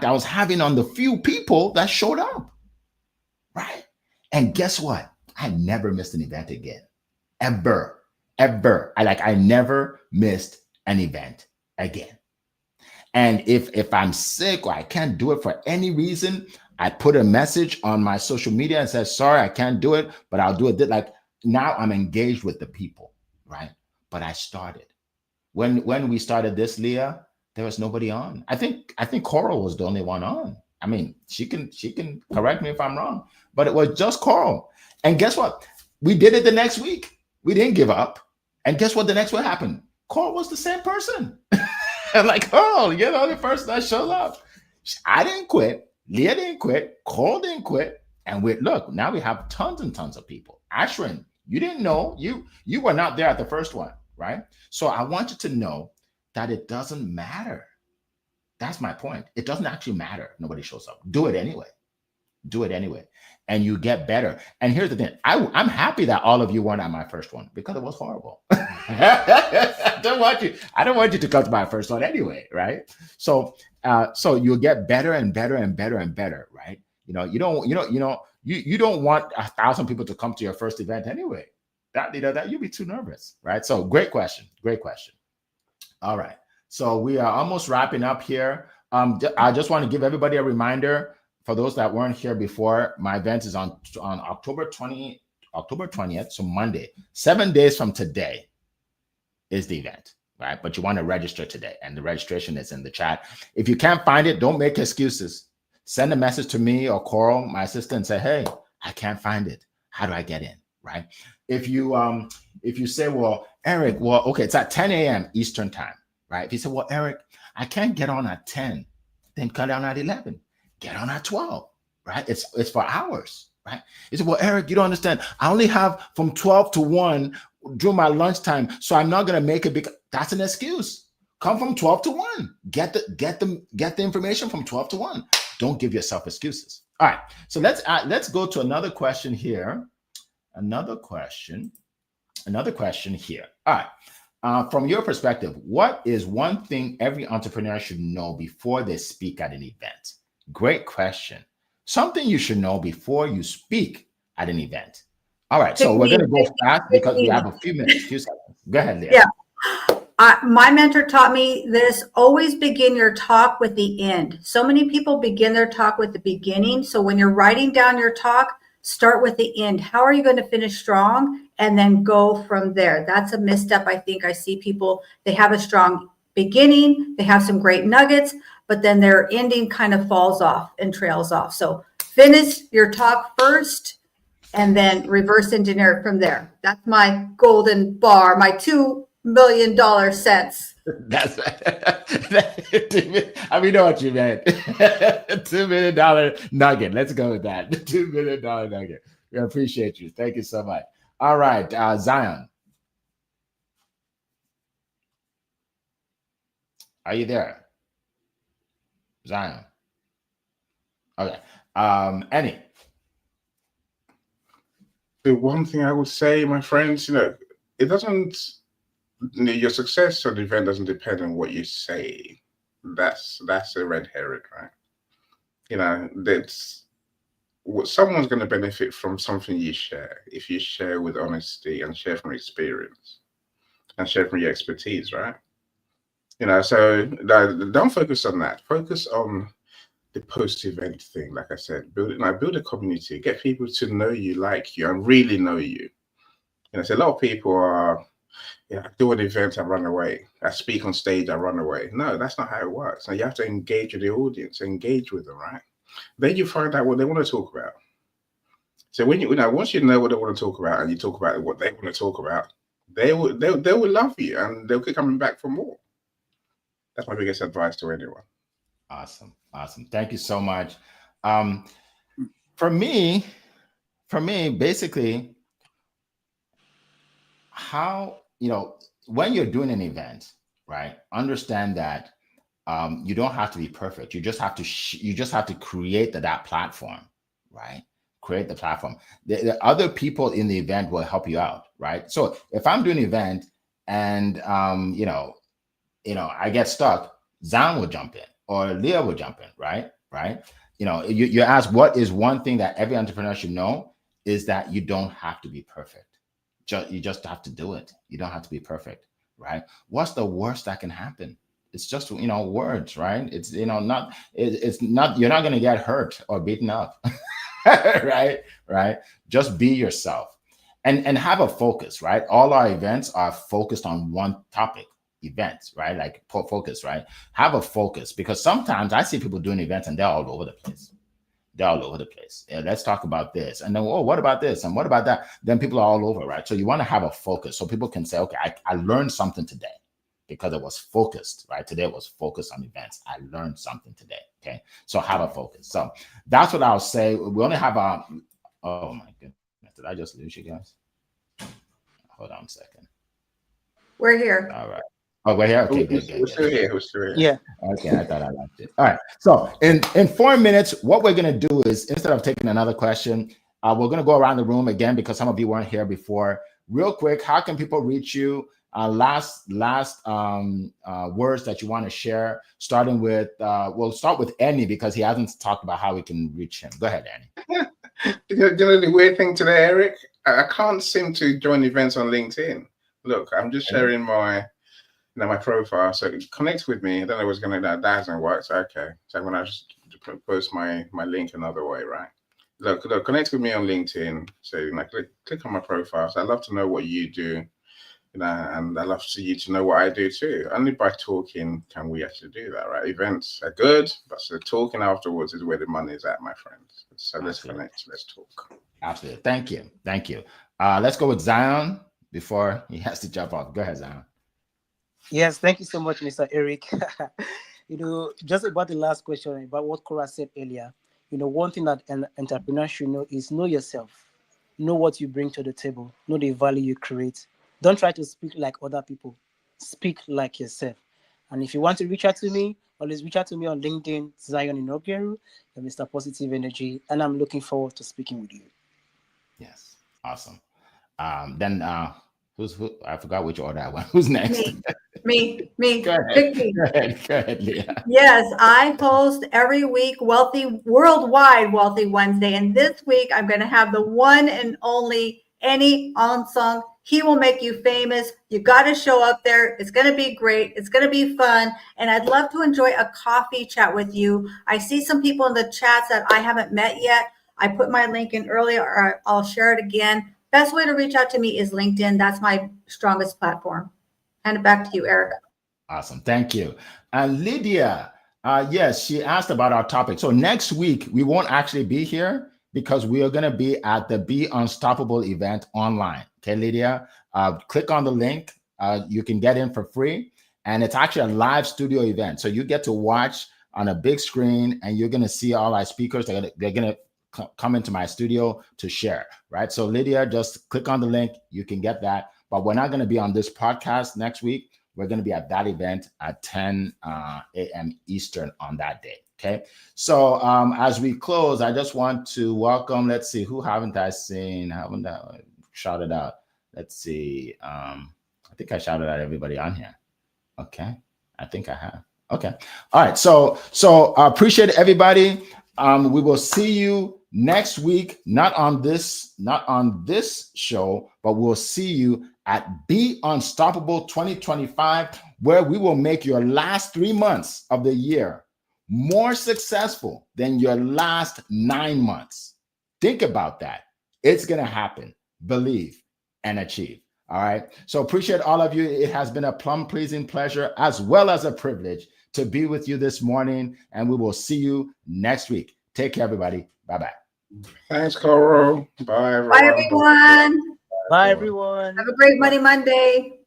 impact I was having on the few people that showed up, right? And guess what? I never missed an event again, ever, ever. I never missed an event again. And if I'm sick or I can't do it for any reason, I put a message on my social media and says, sorry, I can't do it, but I'll do it. Like now I'm engaged with the people, right? But I started. When we started this, Leah, there was nobody on. I think Coral was the only one on. I mean, she can correct me if I'm wrong, but it was just Coral. And guess what? We did it the next week. We didn't give up. And guess what? The next one happened. Coral was the same person. And like, oh, you're the only person that showed up. I didn't quit. Leah didn't quit. Coral didn't quit. And look, now we have tons and tons of people. Ashwin, you didn't know. You were not there at the first one, right? So I want you to know that it doesn't matter. That's my point. It doesn't actually matter. Nobody shows up. Do it anyway. Do it anyway. And you get better. And here's the thing. I'm happy that all of you weren't at my first one because it was horrible. I don't want you to come to my first one anyway, right? So you'll get better and better and better and better, right? You don't want 1,000 people to come to your first event anyway. That you'll be too nervous, right? So great question. All right. So we are almost wrapping up here. I just want to give everybody a reminder. For those that weren't here before, my event is on October 20th, so Monday. 7 days from today is the event, right? But you want to register today, and the registration is in the chat. If you can't find it, don't make excuses. Send a message to me or Coral, my assistant, and say, hey, I can't find it. How do I get in, right? If you say, well, Eric, okay, it's at 10 a.m. Eastern time, right? If you say, well, Eric, I can't get on at 10, then cut down at 11. Get on at 12, right? It's for hours, right? You say, well, Eric, you don't understand. I only have from 12 to 1 during my lunchtime, so I'm not going to make it because that's an excuse. Come from 12 to 1. Get the information from 12 to 1. Don't give yourself excuses. All right. So let's go to another question here. Another question here. All right. From your perspective, what is one thing every entrepreneur should know before they speak at an event? Great question. Something you should know before you speak at an event. All right, so we're going to go fast because we have a few seconds. Go ahead, Leah. Yeah. My mentor taught me this: always begin your talk with the end. So many people begin their talk with the beginning. So when you're writing down your talk, start with the end. How are you going to finish strong? And then go from there. That's a misstep. I think I see people, they have a strong beginning, they have some great nuggets, but then their ending kind of falls off and trails off. So finish your talk first and then reverse engineer it from there. That's my golden bar, my $2 million cents. That's I mean, know what you meant. $2 million nugget. Let's go with that. $2 million nugget. We appreciate you. Thank you so much. All right, Zion. Are you there? Zion. Okay. Any. The one thing I would say, my friends, it doesn't, your success on the event doesn't depend on what you say. That's a red herring, right? That's what someone's going to benefit from something you share if you share with honesty and share from experience and share from your expertise, right? So don't focus on that. Focus on the post-event thing. Like I said, build a community, get people to know you, like you, and really know you. So a lot of people are, I do an event, I run away. I speak on stage, I run away. No, that's not how it works. Now you have to engage with the audience, engage with them, right? Then you find out what they want to talk about. So when once you know what they want to talk about, and you talk about what they want to talk about, they will love you, and they'll keep coming back for more. That's my biggest advice to anyone. Awesome. Thank you so much. For me, basically, how, when you're doing an event, right? Understand that you don't have to be perfect. You just have to create that platform, right? Create the platform. The other people in the event will help you out, right? So if I'm doing an event and I get stuck, Zion will jump in, or Leah will jump in, right? Right. You know, you ask what is one thing that every entrepreneur should know is that you don't have to be perfect. You just have to do it. You don't have to be perfect, right? What's the worst that can happen? It's just, you know, words, right? It's, you know, it's not, you're not going to get hurt or beaten up, right? Right. Just be yourself and have a focus, right? All our events are focused on one topic. Events, right? Like focus, right? Have a focus, because sometimes I see people doing events and they're all over the place. They're all over the place. Yeah, let's talk about this. And then, oh, what about this? And what about that? Then people are all over, right? So you want to have a focus so people can say, okay, I learned something today because it was focused, right? Today was focused on events. I learned something today. Okay. So have a focus. So that's what I'll say. We only have oh my goodness. Did I just lose you guys? Hold on a second. We're here. All right. Oh, we're here. Okay, good. We're still here. We're still here. Yeah. Okay, I thought I liked it. All right. So in 4 minutes, what we're going to do is, instead of taking another question, we're going to go around the room again because some of you weren't here before. Real quick, how can people reach you? Last words that you want to share, starting with, we'll start with Annie because he hasn't talked about how we can reach him. Go ahead, Annie. You know the weird thing today, Eric? I can't seem to join events on LinkedIn. Look, I'm just sharing my profile. So connect with me. I don't know what's going to that doesn't work. So okay. So I'm gonna just post my link another way, right? Look, connect with me on LinkedIn. So click on my profile. So I'd love to know what you do. You know, and I'd love for you to know what I do too. Only by talking can we actually do that, right? Events are good, but so talking afterwards is where the money is at, my friends. So let's connect. Let's talk. Absolutely. Thank you. Thank you. Let's go with Zion before he has to jump off. Go ahead, Zion. Yes, thank you so much, Mr. Eric. You know, just about the last question about what Cora said earlier, you know, one thing that an entrepreneur should know is know yourself, know what you bring to the table, know the value you create. Don't try to speak like other people. Speak like yourself. And if you want to reach out to me, always reach out to me on LinkedIn, Zion Inogeru, and Mr. Positive Energy. And I'm looking forward to speaking with you. Yes. Awesome. Then who? I forgot which order I went. Who's next? Me. Go ahead. Go ahead, Leah. Yes, I post every week worldwide Wealthy Wednesday. And this week I'm going to have the one and only Annie Onsung. He will make you famous. You got to show up there. It's going to be great. It's going to be fun. And I'd love to enjoy a coffee chat with you. I see some people in the chats that I haven't met yet. I put my link in earlier, or I'll share it again. Best way to reach out to me is LinkedIn. That's my strongest platform. Hand it back to you, Eric. Awesome. Thank you. Lydia, yes, she asked about our topic. So next week, we won't actually be here because we are going to be at the Be Unstoppable event online. Okay, Lydia, click on the link. You can get in for free. And it's actually a live studio event. So you get to watch on a big screen and you're going to see all our speakers. They're going to come into my studio to share, right? So Lydia, just click on the link. You can get that. But we're not going to be on this podcast next week. We're going to be at that event at 10 a.m. Eastern on that day. Okay. So as we close, I just want to welcome, let's see, who haven't I seen? Haven't I shouted out? Let's see. I think I shouted out everybody on here. Okay. I think I have. Okay. All right. So I appreciate everybody. We will see you next week, not on this show, but we'll see you at Be Unstoppable 2025, where we will make your last 3 months of the year more successful than your last 9 months. Think about that. It's going to happen. Believe and achieve. All right. So appreciate all of you. It has been a plum-pleasing pleasure as well as a privilege to be with you this morning, and we will see you next week. Take care, everybody. Bye-bye. Thanks, Coro. Bye, everyone. Bye, everyone. Bye, everyone. Have a great Monday.